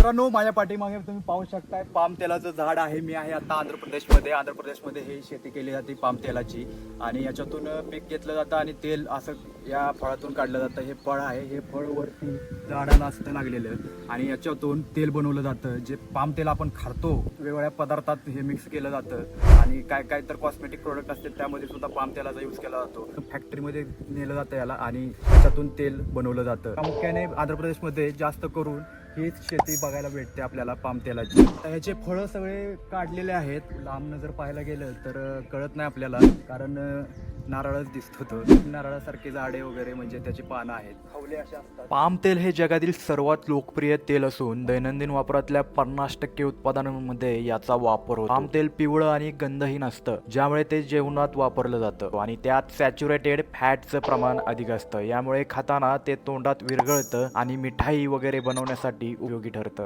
मित्रांनो, माझ्या पाठीमागे तुम्ही पाहू शकताय पाम तेलाचं झाड आहे. मी आहे आता आंध्र प्रदेशमध्ये हे शेती केली जाते पाम तेलाची आणि याच्यातून पीक घेतलं जातं आणि तेल असं या फळातून काढलं जातं. हे फळ आहे, हे फळ वरती झाडाला असतं लागलेलं आणि याच्यातून तेल बनवलं जातं. जे पाम तेल आपण खातो वेगवेगळ्या पदार्थात हे मिक्स केलं जातं आणि काय काय तर कॉस्मेटिक प्रोडक्ट असतात त्यामध्ये सुद्धा पाम तेलाचा यूज केला जातो. फॅक्टरीमध्ये नेलं जातं याला आणि त्याच्यातून तेल बनवलं जातं. प्रामुख्याने आंध्र प्रदेशमध्ये जास्त करून हीच शेती बघायला भेटते आपल्याला पाम तेलाची. ह्याचे फळं सगळे काढलेले आहेत. लांबनं जर पाहायला गेलं तर कळत नाही आपल्याला, कारण नारळच दिसतो तो. नारळासारखे झाडे वगैरे म्हणजे त्याची पानं आहेत, खवले असे असतात. पाम तेल हे जगातील सर्वात लोकप्रिय तेल असून दैनंदिन वापरातल्या 50% उत्पादनांमध्ये याचा वापर होतो. पाम तेल पिवळं आणि गंधहीन असतं, ज्यामुळे ते जेवणात वापरलं जातं आणि त्यात सॅच्युरेटेड फॅटचं प्रमाण अधिक असतं. यामुळे खाताना ते तोंडात विरघळतं आणि मिठाई वगैरे बनवण्यासाठी उपयोगी ठरतं.